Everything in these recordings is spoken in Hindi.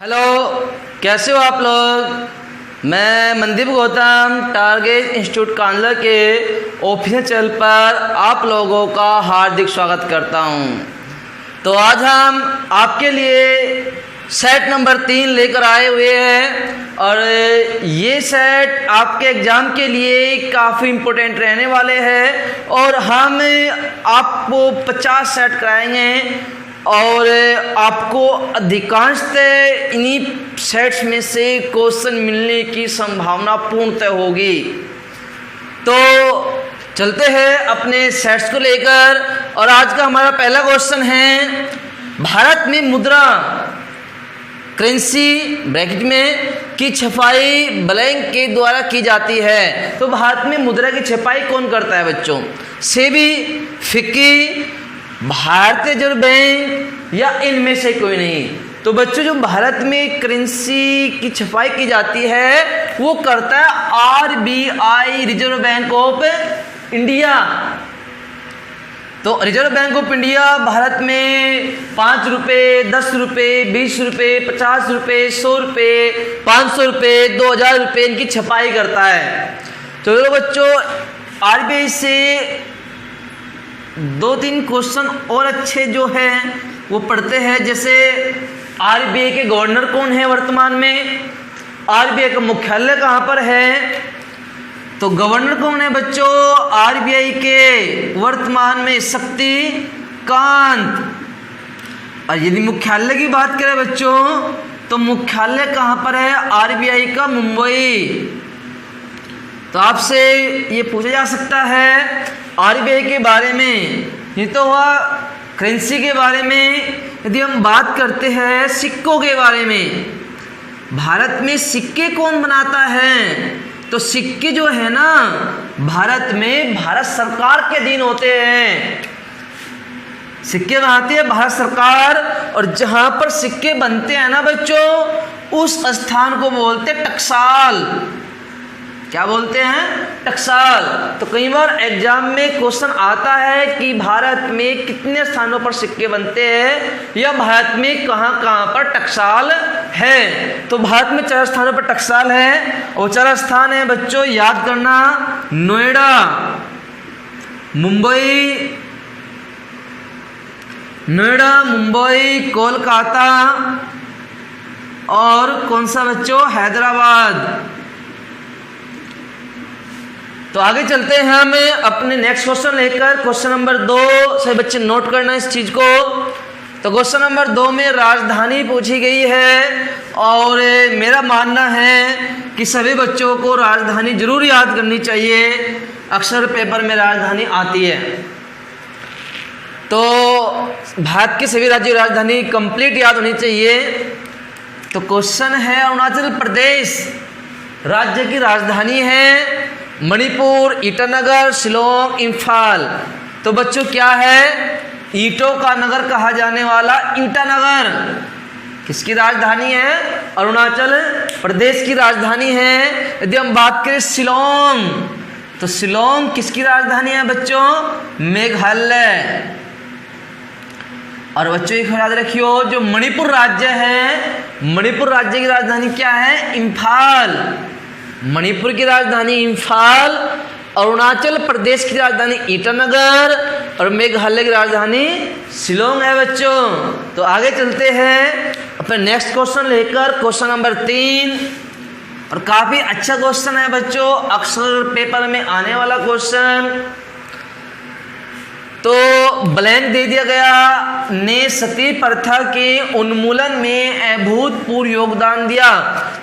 हेलो, कैसे हो आप लोग। मैं मनदीप गौतम टारगेट इंस्टीट्यूट कांदला के ऑफिशियल चैनल पर आप लोगों का हार्दिक स्वागत करता हूं। तो आज हम आपके लिए सेट नंबर 3 लेकर आए हुए हैं और ये सेट आपके एग्ज़ाम के लिए काफ़ी इम्पोर्टेंट रहने वाले हैं और हम आपको 50 सेट कराएंगे और आपको अधिकांशतः इन्हीं सेट्स में से क्वेश्चन मिलने की संभावना पूर्णतः होगी। तो चलते हैं अपने सेट्स को लेकर और आज का हमारा पहला क्वेश्चन है, भारत में मुद्रा करेंसी ब्रैकेट में की छपाई ब्लैंक के द्वारा की जाती है। तो भारत में मुद्रा की छपाई कौन करता है बच्चों? सेबी, फिक्की, भारतीय रिजर्व बैंक या इनमें से कोई नहीं। तो बच्चों जो भारत में करेंसी की छपाई की जाती है वो करता है RBI, Reserve Bank of India. तो Reserve Bank of India Bharat में 5 रुपये, 10 रुपये, 20 रुपये, 50 रुपये, 100 रुपये, 500 रुपये, 2000 रुपये इनकी छपाई करता है। तो बच्चों आरबीआई से 2-3 क्वेश्चन और अच्छे जो हैं वो पढ़ते हैं। जैसे आरबीआई के गवर्नर कौन है वर्तमान में, आरबीआई का मुख्यालय कहाँ पर है। तो गवर्नर कौन है बच्चों आरबीआई के वर्तमान में? शक्तिकांत। और यदि मुख्यालय की बात करें बच्चों तो मुख्यालय कहाँ पर है आरबीआई का? मुंबई। तो आपसे ये पूछा जा सकता है आरबीआई के बारे में, ये तो हुआ करेंसी के बारे में। यदि हम बात करते हैं सिक्कों के बारे में, भारत में सिक्के कौन बनाता है? तो सिक्के जो है ना भारत में भारत सरकार के अधीन होते हैं। सिक्के बनाती है भारत सरकार और जहां पर सिक्के बनते हैं ना बच्चों उस स्थान को बोलते हैं टकसाल। क्या बोलते हैं? टकसाल। तो कई बार एग्जाम में क्वेश्चन आता है कि भारत में कितने स्थानों पर सिक्के बनते हैं या भारत में कहां कहां पर टकसाल है। तो भारत में 4 स्थानों पर टकसाल है और 4 स्थान है बच्चों, याद करना, नोएडा, मुंबई, कोलकाता और कौन सा बच्चों? हैदराबाद। तो आगे चलते हैं हम अपने नेक्स्ट क्वेश्चन लेकर। क्वेश्चन नंबर 2 से बच्चे नोट करना इस चीज को। तो क्वेश्चन नंबर 2 में राजधानी पूछी गई है और मेरा मानना है कि सभी बच्चों को राजधानी जरूर याद करनी चाहिए, अक्सर पेपर में राजधानी आती है। तो भारत के सभी राज्यों की राजधानी कंप्लीट याद होनी चाहिए। तो क्वेश्चन है अरुणाचल प्रदेश राज्य की राजधानी है मणिपुर, ईटानगर, शिलोंग, इम्फाल। तो बच्चों क्या है? ईंटों का नगर कहा जाने वाला ईटानगर किसकी राजधानी है? अरुणाचल प्रदेश की राजधानी है। यदि हम बात करें शिलोंग, तो शिलोंग किसकी राजधानी है बच्चों? मेघालय। और बच्चों एक याद रखियो जो मणिपुर राज्य है, मणिपुर राज्य की राजधानी क्या है? इम्फाल। मणिपुर की राजधानी इम्फाल, अरुणाचल प्रदेश की राजधानी ईटानगर और मेघालय की राजधानी शिलोंग है बच्चों। तो आगे चलते हैं अपने नेक्स्ट क्वेश्चन लेकर, क्वेश्चन नंबर 3। और काफी अच्छा क्वेश्चन है बच्चों, अक्सर पेपर में आने वाला क्वेश्चन। तो ब्लैंक दे दिया गया, ने सती प्रथा के उन्मूलन में अभूतपूर्व योगदान दिया।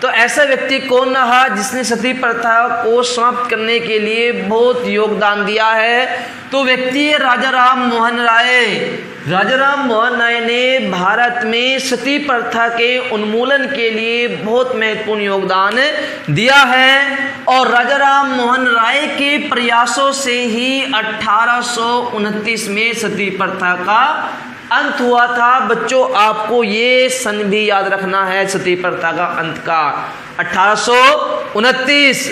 तो ऐसा व्यक्ति कौन रहा जिसने सती प्रथा को समाप्त करने के लिए बहुत योगदान दिया है? तो व्यक्ति है राजा राम मोहन राय। राजा राम मोहन राय ने भारत में सती प्रथा के उन्मूलन के लिए बहुत महत्वपूर्ण योगदान दिया है और राजा राम मोहन राय के प्रयासों से ही 1829 में सती प्रथा का अंत हुआ था। बच्चों आपको ये सन भी याद रखना है, सती प्रथा का अंत का 1829।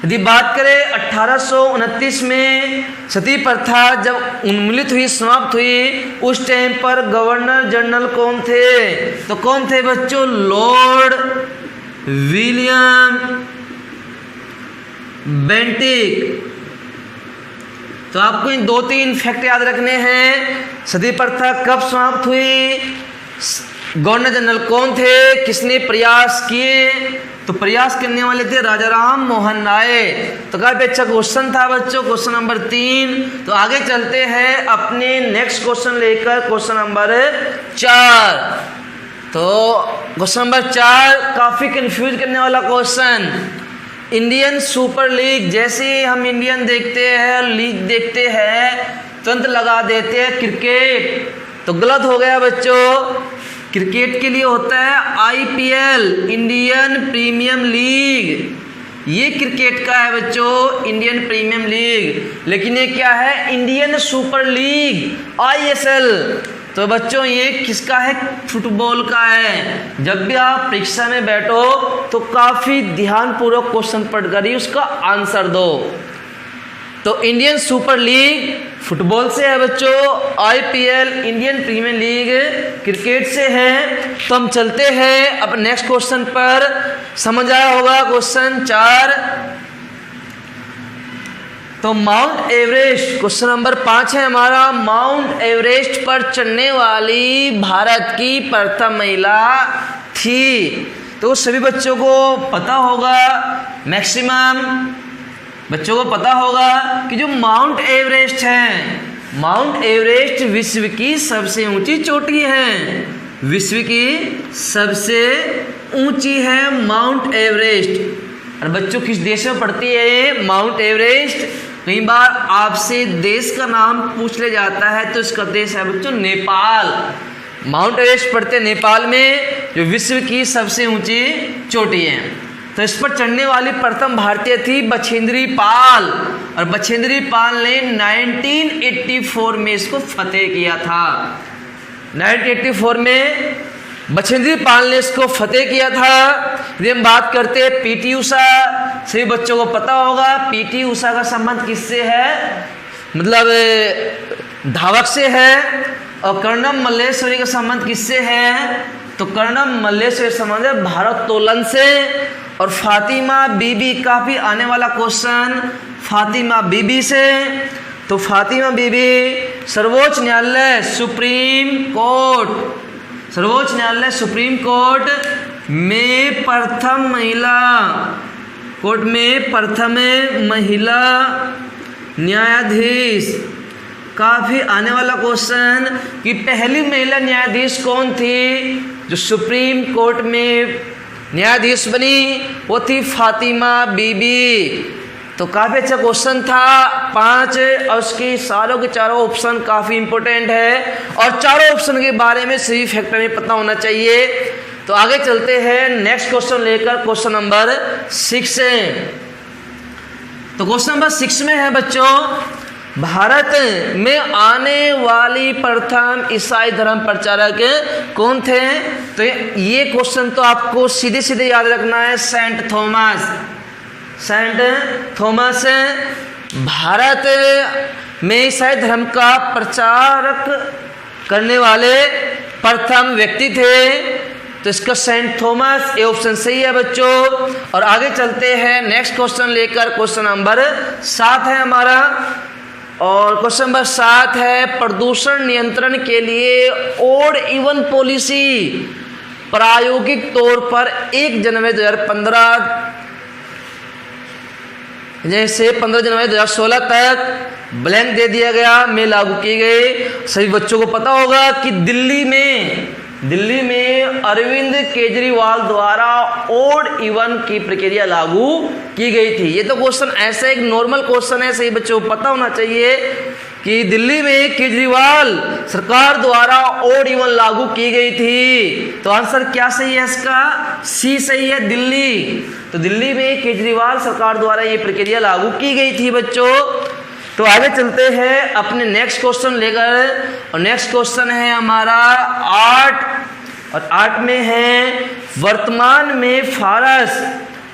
यदि बात करें 1829 में सती प्रथा जब उन्मूलित हुई, समाप्त हुई, उस टाइम पर गवर्नर जनरल कौन थे? तो कौन थे बच्चों? Lord William Bentinck. तो आपको इन 2-3 फैक्ट याद रखने हैं। सती प्रथा कब समाप्त हुई, गवर्नर जनरल कौन थे, किसने प्रयास किए? तो प्रयास करने वाले थे राजा राम मोहन राय। तो काफी अच्छा क्वेश्चन था बच्चों, क्वेश्चन नंबर 3। तो आगे चलते हैं अपने नेक्स्ट क्वेश्चन लेकर, क्वेश्चन नंबर 4। तो क्वेश्चन नंबर 4 काफी कंफ्यूज करने वाला क्वेश्चन। इंडियन सुपर लीग, जैसे हम इंडियन देखते हैं, लीग देखते हैं, तुरंत लगा देते हैं क्रिकेट, तो गलत हो गया बच्चों। क्रिकेट के लिए होता है IPL, इंडियन प्रीमियम लीग। ये क्रिकेट का है बच्चों, इंडियन प्रीमियम लीग। लेकिन ये क्या है? Indian super league, ISL। तो बच्चों ये किसका है? फुटबॉल का है। जब भी आप परीक्षा में बैठो तो काफी ध्यानपूर्वक क्वेश्चन पढ़कर ही उसका आंसर दो। तो इंडियन सुपर लीग फुटबॉल से है बच्चों, IPL Indian Premier League cricket से है। तो हम चलते हैं अब नेक्स्ट क्वेश्चन पर। समझ आया होगा क्वेश्चन 4। तो माउंट एवरेस्ट, क्वेश्चन नंबर 5 है हमारा। माउंट एवरेस्ट पर चढ़ने वाली भारत की प्रथम महिला थी। तो सभी बच्चों को पता होगा, मैक्सिमम बच्चों को पता होगा कि जो माउंट एवरेस्ट है, माउंट एवरेस्ट विश्व की सबसे ऊंची चोटी है। विश्व की सबसे ऊंची है माउंट एवरेस्ट। और बच्चों किस देश में पड़ती है ये माउंट एवरेस्ट? कई बार आपसे देश का नाम पूछ ले जाता है, तो इसका देश है बच्चों नेपाल। माउंट एवरेस्ट पड़ते नेपाल में, जो विश्व की सबसे ऊंची चोटी है। तो इस पर चढ़ने वाली प्रथम भारतीय थी बछेंद्री पाल। और बछेंद्री पाल ने 1984 में इसको फतेह किया था। 1984 में बछेंद्री पाल ने इसको फतेह किया था। यदि हम बात करते हैं PT उषा, सभी बच्चों को पता होगा PT उषा का संबंध किससे है? मतलब धावक से है। और कर्णम मल्लेश्वरी का संबंध किससे है? तो कर्णम मल्लेश्वरी संबंध है भारोत्तोलन से। और फातिमा बीबी, काफी आने वाला क्वेश्चन, फातिमा बीबी से। तो फातिमा बीबी सर्वोच्च न्यायालय सुप्रीम कोर्ट, सर्वोच्च न्यायालय सुप्रीम कोर्ट में प्रथम महिला, कोर्ट में प्रथम महिला न्यायाधीश। काफी आने वाला क्वेश्चन कि पहली महिला न्यायाधीश कौन थी जो सुप्रीम कोर्ट में न्यायाधीश बनी? वो थी फातिमा बीबी। तो काफी अच्छा क्वेश्चन था 5। और उसकी सारों के चारों ऑप्शन काफी इंपॉर्टेंट है, और चारों ऑप्शन के बारे में सही फैक्टर में पता होना चाहिए। तो आगे चलते हैं नेक्स्ट क्वेश्चन लेकर, क्वेश्चन नंबर 6। तो क्वेश्चन नंबर 6 में है बच्चों, भारत में आने वाली प्रथम ईसाई धर्म प्रचारक कौन थे? तो ये क्वेश्चन तो आपको सीधे सीधे याद रखना है, Saint Thomas. Saint Thomas Bharat में ईसाई धर्म का प्रचारक करने वाले प्रथम व्यक्ति थे। तो इसका सेंट थॉमस, ये ऑप्शन सही है बच्चों। और आगे चलते हैं नेक्स्ट क्वेश्चन लेकर, क्वेश्चन नंबर 7 है हमारा। और क्वेश्चन नंबर 7 है, प्रदूषण नियंत्रण के लिए ओड इवन पॉलिसी प्रायोगिक तौर पर 1 जनवरी 2015 जैसे 15 जनवरी 2016 तक ब्लैंक दे दिया गया, में लागू की गई। सभी बच्चों को पता होगा कि दिल्ली में अरविंद केजरीवाल द्वारा ओड इवन की प्रक्रिया लागू की गई थी। ये तो क्वेश्चन ऐसा एक नॉर्मल क्वेश्चन है, सही बच्चों को पता होना चाहिए कि दिल्ली में केजरीवाल सरकार द्वारा ओड इवन लागू की गई थी। तो आंसर क्या सही है इसका? सी सही है, दिल्ली। तो दिल्ली में केजरीवाल सरकार द्वारा ये प्रक्रिया लागू की गई थी बच्चों। तो आगे चलते हैं अपने नेक्स्ट क्वेश्चन लेकर, और नेक्स्ट क्वेश्चन है हमारा 8। और 8 में है, वर्तमान में फारस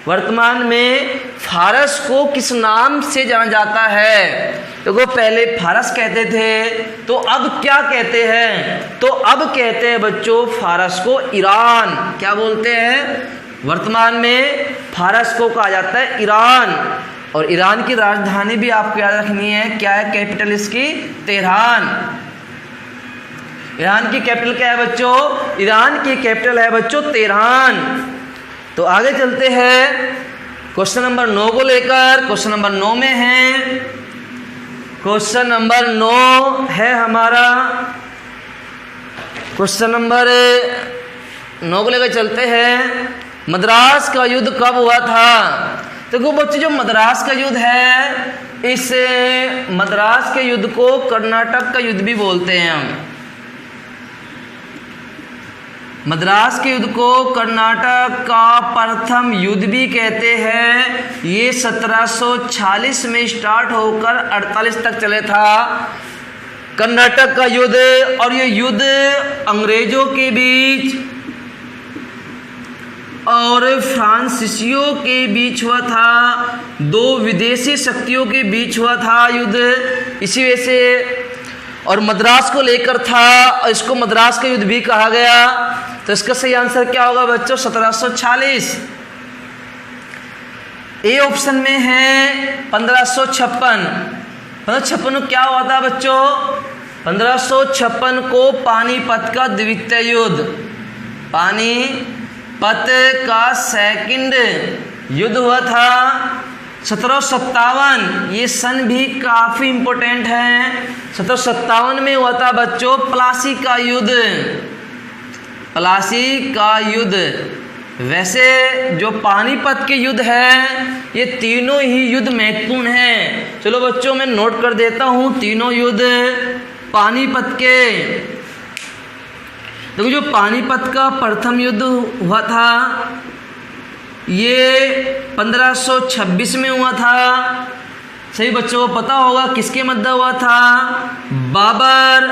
वर्तमान में फारस को किस नाम से जाना जाता है? देखो पहले फारस कहते थे, तो अब क्या कहते हैं? तो अब कहते हैं बच्चों फारस को ईरान। क्या बोलते हैं? वर्तमान में फारस को कहा जाता है ईरान। और ईरान की राजधानी भी आपको याद रखनी है, क्या है कैपिटल इसकी? तेहरान। ईरान की कैपिटल क्या है बच्चों? ईरान की कैपिटल है बच्चों तेहरान। तो आगे चलते हैं क्वेश्चन नंबर 9 को लेकर। क्वेश्चन नंबर 9 में है, क्वेश्चन नंबर 9 है हमारा, क्वेश्चन नंबर 9 को लेकर चलते हैं। मद्रास का युद्ध कब हुआ था? देखो बच्चों जो मद्रास का युद्ध है, इस मद्रास के युद्ध को कर्नाटक का युद्ध भी बोलते हैं हम। मद्रास के युद्ध को कर्नाटक का प्रथम युद्ध भी कहते हैं। ये 1746 में स्टार्ट होकर 48 तक चले था कर्नाटक का युद्ध। और ये युद्ध अंग्रेजों के बीच और फ्रांसीसियों के बीच हुआ था, दो विदेशी शक्तियों के बीच हुआ था युद्ध, इसी वजह से। और मद्रास को लेकर था, और इसको मद्रास का युद्ध भी कहा गया। तो इसका सही आंसर क्या होगा बच्चों? 1746। ए ऑप्शन में है 1556। 1556 में क्या हुआ था बच्चों? 1556 को पानीपत का द्वितीय युद्ध, पानीपत का सेकंड युद्ध हुआ था। 1757, ये सन भी काफी इंपॉर्टेंट है। 1757 में हुआ था बच्चों प्लासी का युद्ध, प्लासी का युद्ध। वैसे जो पानीपत के युद्ध है, ये तीनों ही युद्ध महत्वपूर्ण हैं। चलो बच्चों मैं नोट कर देता हूँ तीनों युद्ध पानीपत के। देखो जो पानीपत का प्रथम युद्ध हुआ था, ये 1526 में हुआ था। सही बच्चों को पता होगा किसके मध्य हुआ था? बाबर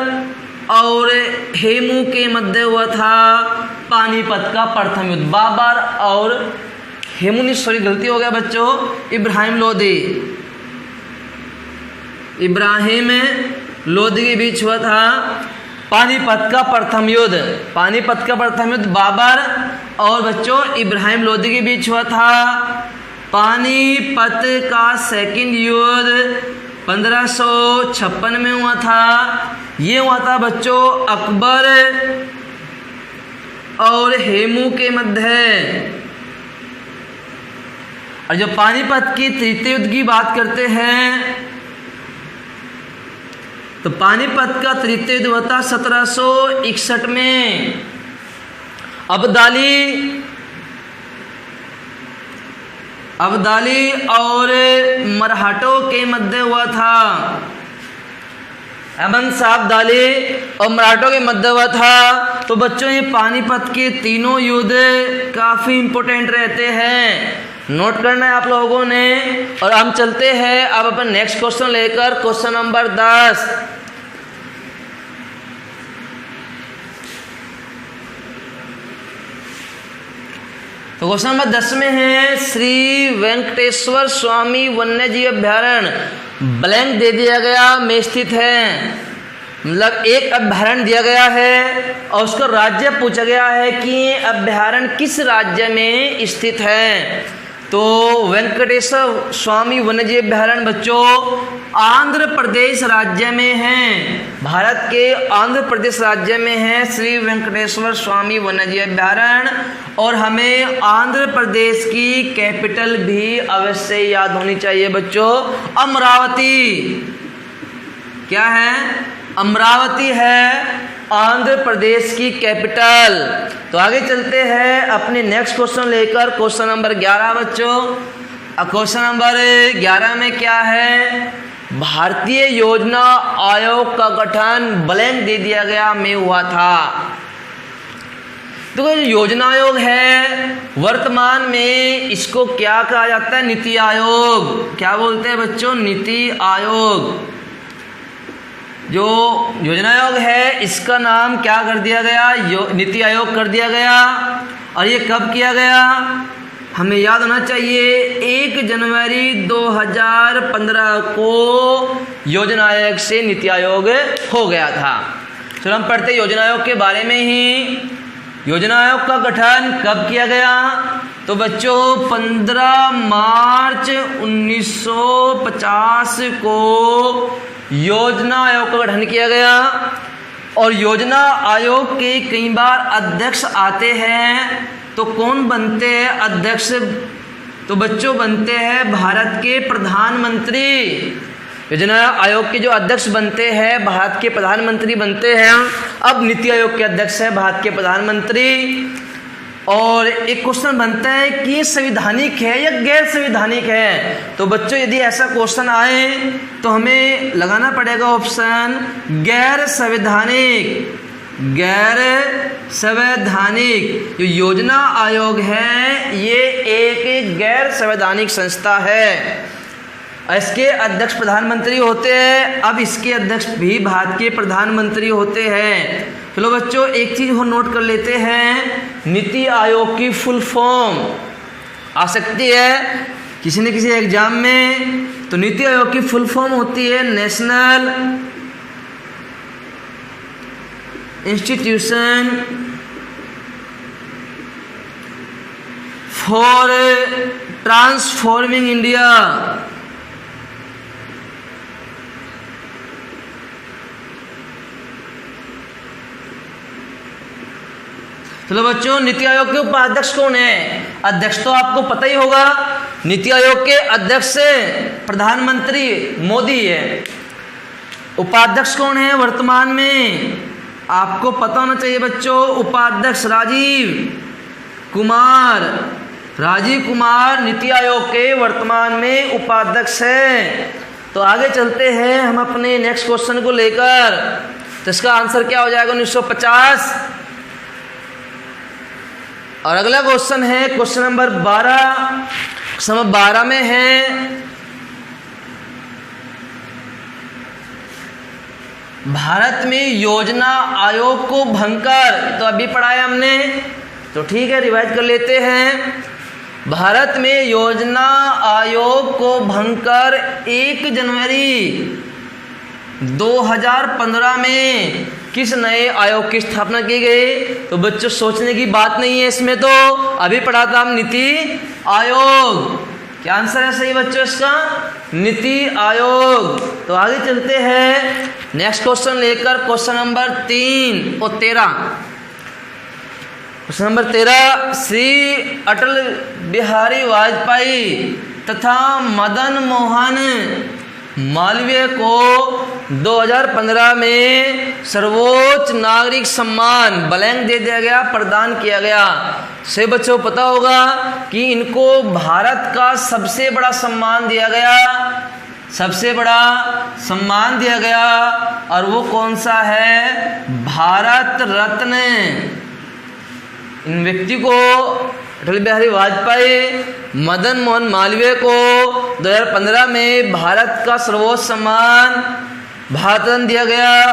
और हेमू के मध्य हुआ था पानीपत का प्रथम युद्ध। बाबर और हेमू ने, सॉरी गलती हो गया बच्चों, इब्राहिम लोदी, इब्राहिम लोदी के बीच हुआ था पानीपत का प्रथम युद्ध। पानीपत का प्रथम युद्ध बाबर और बच्चों इब्राहिम लोदी के बीच हुआ था। पानीपत का सेकंड युद्ध 1556 में हुआ था। ये हुआ था बच्चों अकबर और हेमू के मध्य। और जो पानीपत की तृतीय युद्ध की बात करते हैं, तो पानीपत का तृतीय युद्ध हुआ था 1761 में। अब्दाली और मराठों के मध्य हुआ था। अहमद शाह अब्दाली और मराठों के मध्य हुआ था। तो बच्चों ये पानीपत के तीनों युद्ध काफ़ी इम्पोर्टेंट रहते हैं, नोट करना है आप लोगों ने। और हम चलते हैं अब अपन नेक्स्ट क्वेश्चन लेकर, क्वेश्चन नंबर 10। तो क्वेश्चन नंबर 10 में है, श्री वेंकटेश्वर स्वामी वन्यजीव अभ्यारण्य ब्लैंक दे दिया गया में स्थित है। मतलब एक अभ्यारण्य दिया गया है और उसका राज्य पूछा गया है कि अभ्यारण्य किस राज्य में स्थित है। तो वेंकटेश्वर स्वामी वन्यजीव अभ्यारण्य बच्चों आंध्र प्रदेश राज्य में है, भारत के आंध्र प्रदेश राज्य में है श्री वेंकटेश्वर स्वामी वन्यजीव अभ्यारण्य। और हमें आंध्र प्रदेश की कैपिटल भी अवश्य याद होनी चाहिए बच्चों, अमरावती। क्या है? अमरावती है आंध्र प्रदेश की कैपिटल। तो आगे चलते हैं अपने नेक्स्ट क्वेश्चन लेकर, क्वेश्चन नंबर 11 बच्चों। क्वेश्चन नंबर 11 में क्या है? भारतीय योजना आयोग का गठन ब्लैंक दे दिया गया में हुआ था। तो जो योजना आयोग है वर्तमान में इसको क्या कहा जाता है? नीति आयोग। क्या बोलते हैं बच्चों? नीति आयोग। जो योजना आयोग है इसका नाम क्या कर दिया गया? नीति आयोग कर दिया गया। और ये कब किया गया? हमें याद होना चाहिए 1 जनवरी 2015 को योजना आयोग से नीति आयोग हो गया था। चलो हम पढ़ते योजना आयोग के बारे में ही। योजना आयोग का गठन कब किया गया? तो बच्चों 15 मार्च 1950 को योजना आयोग का गठन किया गया। और योजना आयोग के कई बार अध्यक्ष आते हैं, तो कौन बनते हैं अध्यक्ष? तो बच्चों बनते हैं भारत के प्रधानमंत्री। योजना आयोग के जो अध्यक्ष बनते हैं भारत के प्रधानमंत्री बनते हैं। अब नीति आयोग के अध्यक्ष है भारत के प्रधानमंत्री। और एक क्वेश्चन बनता है कि ये संवैधानिक है या गैर संवैधानिक है? तो बच्चों यदि ऐसा क्वेश्चन आए तो हमें लगाना पड़ेगा ऑप्शन गैर संवैधानिक। गैर संवैधानिक जो योजना आयोग है ये एक गैर संवैधानिक संस्था है। इसके अध्यक्ष प्रधानमंत्री होते हैं। अब इसके अध्यक्ष भी भारत के प्रधानमंत्री होते हैं। चलो बच्चों एक चीज़ और नोट कर लेते हैं, नीति आयोग की फुल फॉर्म आ सकती है किसी न किसी एग्जाम में। तो नीति आयोग की फुल फॉर्म होती है national institution for transforming India. चलो बच्चों नीति आयोग के उपाध्यक्ष कौन है? अध्यक्ष तो आपको पता ही होगा, नीति आयोग के अध्यक्ष प्रधानमंत्री मोदी है। उपाध्यक्ष कौन है वर्तमान में? आपको पता होना चाहिए बच्चों, उपाध्यक्ष राजीव कुमार नीति आयोग के वर्तमान में उपाध्यक्ष है। तो आगे चलते हैं हम अपने नेक्स्ट क्वेश्चन को लेकर। तो इसका आंसर क्या हो जाएगा? 1950। और अगला क्वेश्चन है क्वेश्चन नंबर 12। क्वेश्चन नंबर 12 में है भारत में योजना आयोग को भंग कर। तो अभी पढ़ाया हमने, तो ठीक है रिवाइज कर लेते हैं। भारत में योजना आयोग को भंग कर 1 जनवरी 2015 में किस नए आयोग की स्थापना की गई? तो बच्चों सोचने की बात नहीं है इसमें, तो अभी पढ़ा था हम नीति आयोग। क्या आंसर है सही बच्चों इसका? नीति आयोग। तो आगे चलते हैं नेक्स्ट क्वेश्चन लेकर, क्वेश्चन नंबर 3 और 13। क्वेश्चन नंबर 13, श्री अटल बिहारी वाजपेयी तथा मदन मोहन मालवीय को 2015 में सर्वोच्च नागरिक सम्मान ब्लैंक दे दिया गया, प्रदान किया गया। से बच्चों पता होगा कि इनको भारत का सबसे बड़ा सम्मान दिया गया, सबसे बड़ा सम्मान दिया गया। और वो कौन सा है? भारत रत्न। इन व्यक्ति को अटल बिहारी वाजपेयी, मदन मोहन मालवीय को 2015 में भारत का सर्वोच्च सम्मान भारत रत्न दिया गया।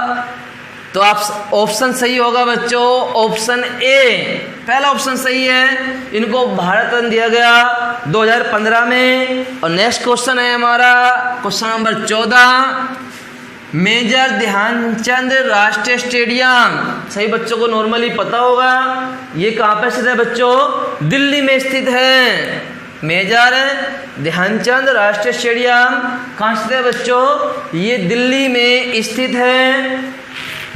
तो आप ऑप्शन सही होगा बच्चों, ऑप्शन ए, पहला ऑप्शन सही है। इनको भारत रत्न दिया गया 2015 में। और नेक्स्ट क्वेश्चन है हमारा क्वेश्चन नंबर 14, मेजर ध्यानचंद राष्ट्रीय स्टेडियम। सही बच्चों को नॉर्मली पता होगा ये कहाँ पर स्थित है बच्चों? दिल्ली में स्थित है। मेजर ध्यानचंद राष्ट्रीय स्टेडियम कहाँ स्थित है बच्चों? ये दिल्ली में स्थित है।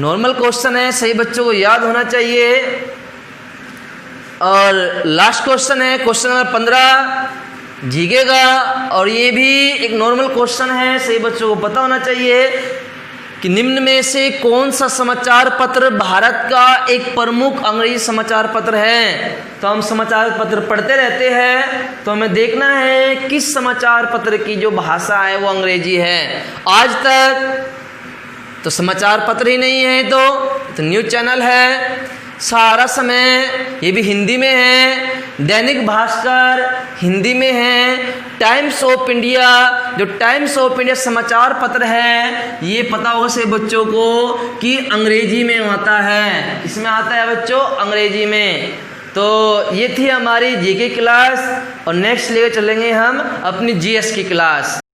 नॉर्मल क्वेश्चन है, सही बच्चों को याद होना चाहिए। और लास्ट क्वेश्चन है क्वेश्चन नंबर 15 जीकेगा। और ये भी एक नॉर्मल क्वेश्चन है, सही बच्चों को पता होना चाहिए कि निम्न में से कौन सा समाचार पत्र भारत का एक प्रमुख अंग्रेजी समाचार पत्र है? तो हम समाचार पत्र पढ़ते रहते हैं, तो हमें देखना है किस समाचार पत्र की जो भाषा है वो अंग्रेजी है। आज तक तो समाचार पत्र ही नहीं है, तो न्यूज़ चैनल है सारा समय, ये भी हिंदी में है। दैनिक भास्कर हिंदी में है। टाइम्स ऑफ इंडिया, जो टाइम्स ऑफ इंडिया समाचार पत्र है, ये पता होगा से बच्चों को कि अंग्रेजी में आता है। इसमें आता है बच्चों अंग्रेजी में। तो ये थी हमारी जीके क्लास और नेक्स्ट लेकर चलेंगे हम अपनी जीएस की क्लास।